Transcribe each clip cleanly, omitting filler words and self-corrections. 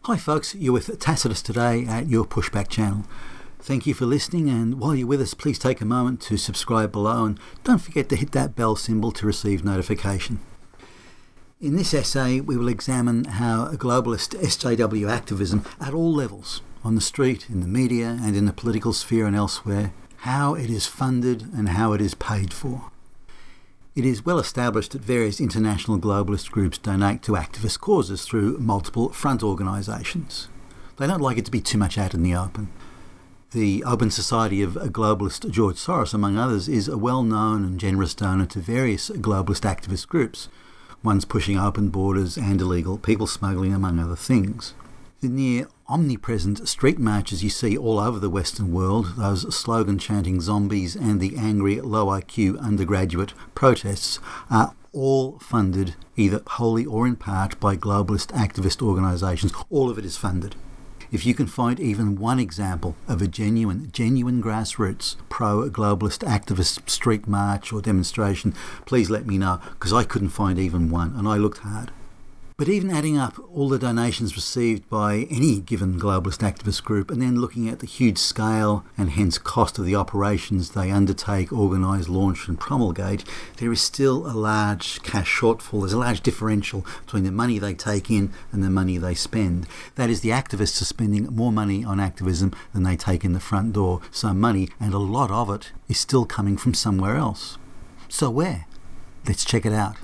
Hi folks, you're with Tacitus today at your Pushback channel. Thank you for listening, and while you're with us, please take a moment to subscribe below and don't forget to hit that bell symbol to receive notification. In this essay, we will examine how globalist SJW activism at all levels, on the street, in the media and in the political sphere and elsewhere, how it is funded and how it is paid for. It is well established that various international globalist groups donate to activist causes through multiple front organisations. They don't like it to be too much out in the open. The Open Society of globalist George Soros, among others, is a well-known and generous donor to various globalist activist groups, ones pushing open borders and illegal people smuggling, among other things. The near omnipresent street marches you see all over the Western world, those slogan-chanting zombies and the angry, low-IQ undergraduate protests, are all funded, either wholly or in part, by globalist activist organisations. All of it is funded. If you can find even one example of a genuine grassroots pro-globalist activist street march or demonstration, please let me know, because I couldn't find even one, and I looked hard. But even adding up all the donations received by any given globalist activist group and then looking at the huge scale and hence cost of the operations they undertake, organise, launch and promulgate, there is still a large cash shortfall. There's a large differential between the money they take in and the money they spend. That is, the activists are spending more money on activism than they take in the front door. So money, and a lot of it, is still coming from somewhere else. So where? Let's check it out.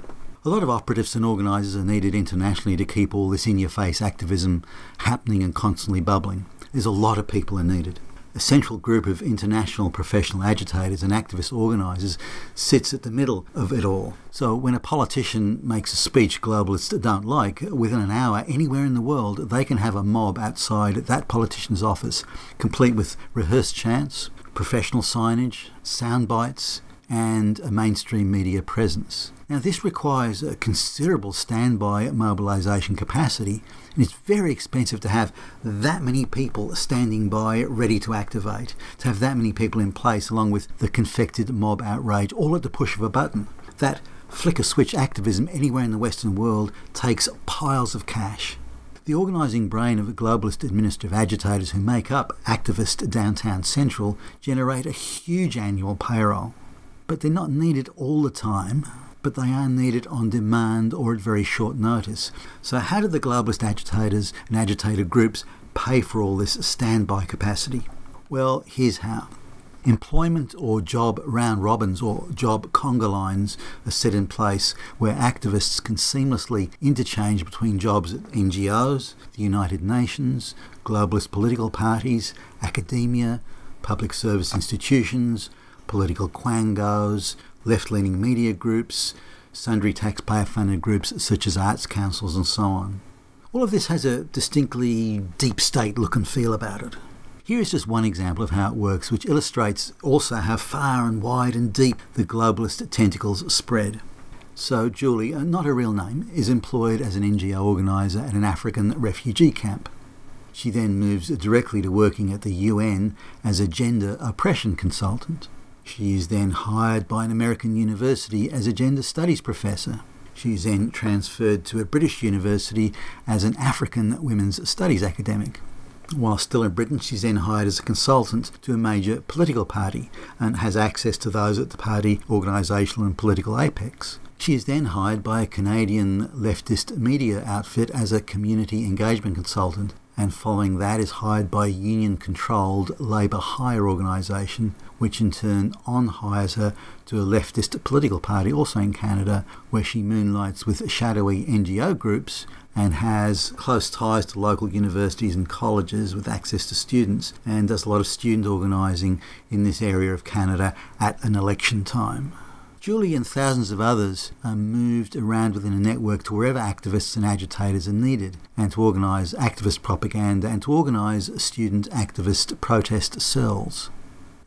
A lot of operatives and organisers are needed internationally to keep all this in-your-face activism happening and constantly bubbling. There's a lot of people are needed. A central group of international professional agitators and activist organisers sits at the middle of it all. So when a politician makes a speech globalists don't like, within an hour, anywhere in the world, they can have a mob outside that politician's office, complete with rehearsed chants, professional signage, sound bites, and a mainstream media presence. Now, this requires a considerable standby mobilisation capacity, and it's very expensive to have that many people standing by ready to activate, to have that many people in place along with the confected mob outrage, all at the push of a button. That flicker-switch activism anywhere in the Western world takes piles of cash. The organising brain of the globalist administrative agitators who make up activist Downtown Central generate a huge annual payroll. But they're not needed all the time, but they are needed on demand or at very short notice. So how do the globalist agitators and agitator groups pay for all this standby capacity? Well, here's how. Employment or job round robins or job conga lines are set in place where activists can seamlessly interchange between jobs at NGOs, the United Nations, globalist political parties, academia, public service institutions, political quangos, left-leaning media groups, sundry taxpayer-funded groups such as arts councils and so on. All of this has a distinctly deep state look and feel about it. Here is just one example of how it works, which illustrates also how far and wide and deep the globalist tentacles spread. So Julie, not her real name, is employed as an NGO organiser at an African refugee camp. She then moves directly to working at the UN as a gender oppression consultant. She is then hired by an American university as a gender studies professor. She is then transferred to a British university as an African women's studies academic. While still in Britain, she's then hired as a consultant to a major political party and has access to those at the party organisational and political apex. She is then hired by a Canadian leftist media outfit as a community engagement consultant, and following that is hired by a union-controlled labour hire organisation, which in turn on-hires her to a leftist political party, also in Canada, where she moonlights with shadowy NGO groups and has close ties to local universities and colleges with access to students, and does a lot of student organising in this area of Canada at an election time. Julie and thousands of others are moved around within a network to wherever activists and agitators are needed, and to organise activist propaganda and to organise student activist protest cells.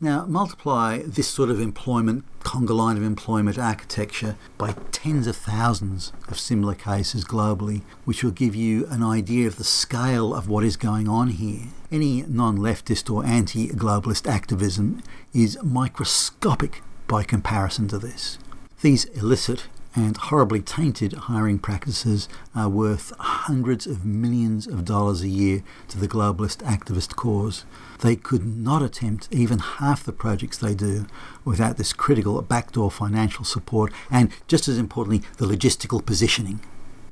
Now, multiply this sort of employment, conga line of employment architecture by tens of thousands of similar cases globally, which will give you an idea of the scale of what is going on here. Any non-leftist or anti-globalist activism is microscopic by comparison to this. These illicit and horribly tainted hiring practices are worth hundreds of millions of dollars a year to the globalist activist cause. They could not attempt even half the projects they do without this critical backdoor financial support and, just as importantly, the logistical positioning.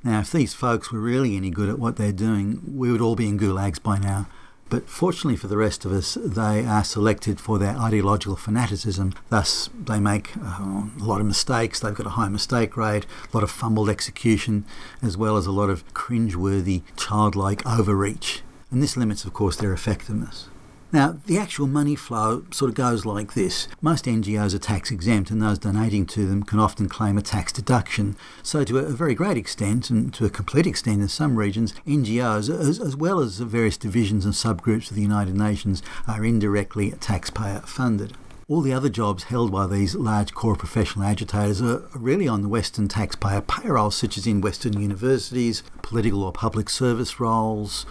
Now, if these folks were really any good at what they're doing, we would all be in gulags by now. But fortunately for the rest of us, they are selected for their ideological fanaticism. Thus, they make a lot of mistakes. They've got a high mistake rate, a lot of fumbled execution, as well as a lot of cringeworthy, childlike overreach. And this limits, of course, their effectiveness. Now, the actual money flow sort of goes like this. Most NGOs are tax exempt, and those donating to them can often claim a tax deduction. So to a very great extent, and to a complete extent in some regions, NGOs, as well as the various divisions and subgroups of the United Nations, are indirectly taxpayer funded. All the other jobs held by these large core professional agitators are really on the Western taxpayer payroll, such as in Western universities, political or public service roles,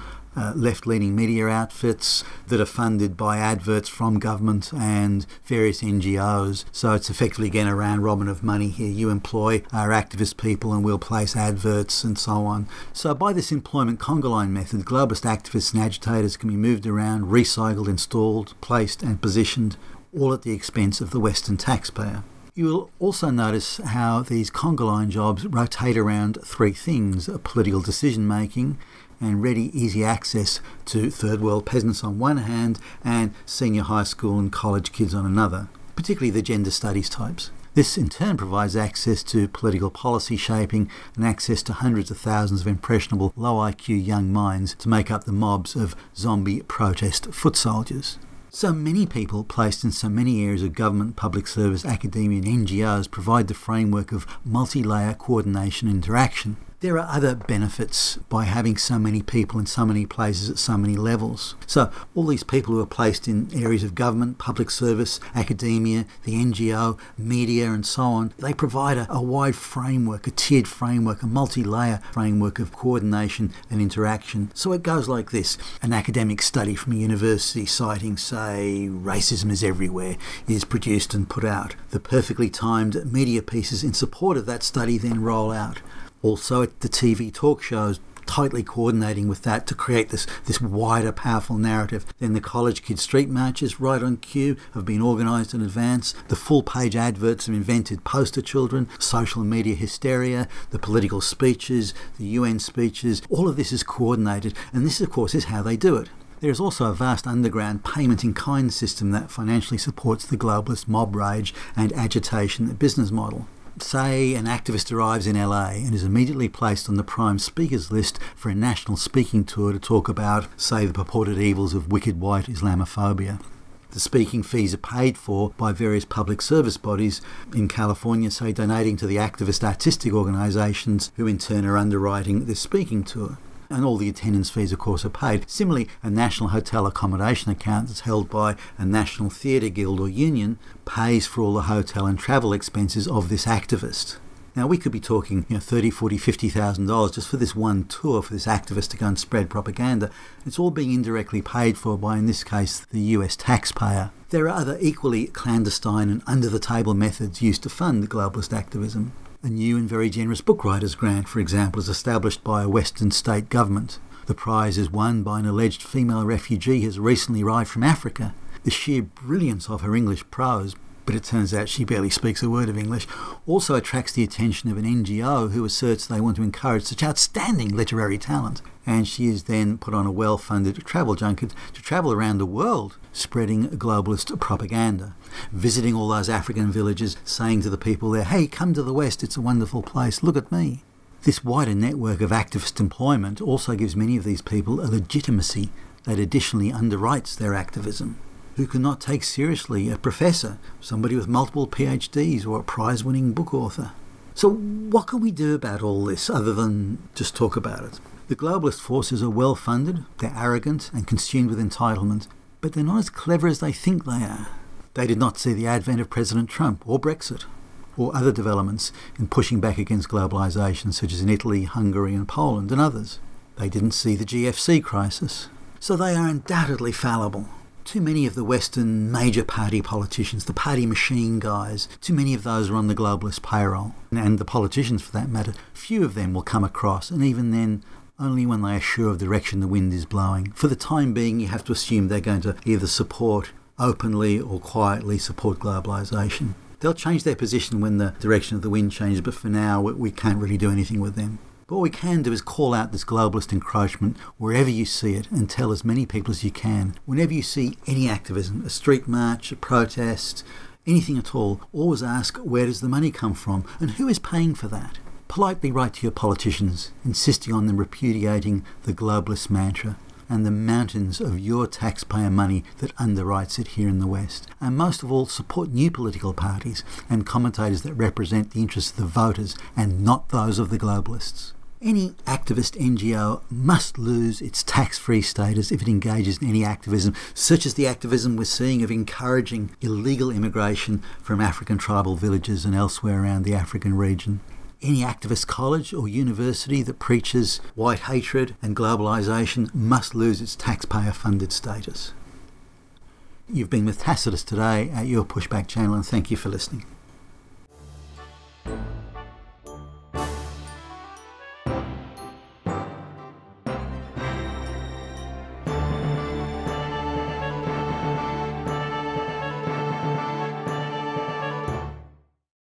left-leaning media outfits that are funded by adverts from government and various NGOs. So it's effectively, again, a round robin of money here. You employ our activist people and we'll place adverts and so on. So by this employment conga line method, globalist activists and agitators can be moved around, recycled, installed, placed and positioned, all at the expense of the Western taxpayer. You will also notice how these conga line jobs rotate around three things: political decision-making and ready, easy access to third world peasants on one hand and senior high school and college kids on another, particularly the gender studies types. This in turn provides access to political policy shaping and access to hundreds of thousands of impressionable, low IQ young minds to make up the mobs of zombie protest foot soldiers. So many people placed in so many areas of government, public service, academia and NGOs provide the framework of multi-layer coordination and interaction. There are other benefits by having so many people in so many places at so many levels. So all these people who are placed in areas of government, public service, academia, the NGO, media and so on, they provide a wide framework, a tiered framework, a multi-layer framework of coordination and interaction. So it goes like this. An academic study from a university citing, say, racism is everywhere, is produced and put out. The perfectly timed media pieces in support of that study then roll out. Also at the TV talk shows, tightly coordinating with that to create this wider, powerful narrative. Then the college kid street marches, right on cue, have been organised in advance. The full-page adverts of invented poster children, social media hysteria, the political speeches, the UN speeches, all of this is coordinated. And this, of course, is how they do it. There is also a vast underground payment-in-kind system that financially supports the globalist mob rage and agitation business model. Say an activist arrives in LA and is immediately placed on the prime speakers list for a national speaking tour to talk about, say, the purported evils of wicked white Islamophobia. The speaking fees are paid for by various public service bodies in California, say, donating to the activist artistic organisations who in turn are underwriting this speaking tour. And all the attendance fees, of course, are paid. Similarly, a national hotel accommodation account that's held by a national theatre guild or union pays for all the hotel and travel expenses of this activist. Now, we could be talking $30,000, $40,000, $50,000 just for this one tour for this activist to go and spread propaganda. It's all being indirectly paid for by, in this case, the US taxpayer. There are other equally clandestine and under-the-table methods used to fund globalist activism. A new and very generous book writers grant, for example, is established by a Western state government. The prize is won by an alleged female refugee who has recently arrived from Africa. The sheer brilliance of her English prose, but it turns out she barely speaks a word of English, also attracts the attention of an NGO who asserts they want to encourage such outstanding literary talent. And she is then put on a well-funded travel junket to travel around the world spreading globalist propaganda, visiting all those African villages, saying to the people there, hey, come to the West, it's a wonderful place, look at me. This wider network of activist employment also gives many of these people a legitimacy that additionally underwrites their activism. Who cannot take seriously a professor, somebody with multiple PhDs or a prize-winning book author? So what can we do about all this other than just talk about it? The globalist forces are well-funded, they're arrogant and consumed with entitlement, but they're not as clever as they think they are. They did not see the advent of President Trump or Brexit or other developments in pushing back against globalisation, such as in Italy, Hungary and Poland and others. They didn't see the GFC crisis. So they are undoubtedly fallible. Too many of the Western major party politicians, the party machine guys, too many of those are on the globalist payroll. And the politicians, for that matter, few of them will come across, and even then, only when they are sure of the direction the wind is blowing. For the time being, you have to assume they're going to either openly or quietly support globalisation. They'll change their position when the direction of the wind changes, but for now, we can't really do anything with them. But what we can do is call out this globalist encroachment wherever you see it and tell as many people as you can. Whenever you see any activism, a street march, a protest, anything at all, always ask, where does the money come from and who is paying for that? Politely write to your politicians, insisting on them repudiating the globalist mantra and the mountains of your taxpayer money that underwrites it here in the West. And most of all, support new political parties and commentators that represent the interests of the voters and not those of the globalists. Any activist NGO must lose its tax-free status if it engages in any activism, such as the activism we're seeing of encouraging illegal immigration from African tribal villages and elsewhere around the African region. Any activist college or university that preaches white hatred and globalisation must lose its taxpayer-funded status. You've been with Tacitus today at your Pushback channel, and thank you for listening.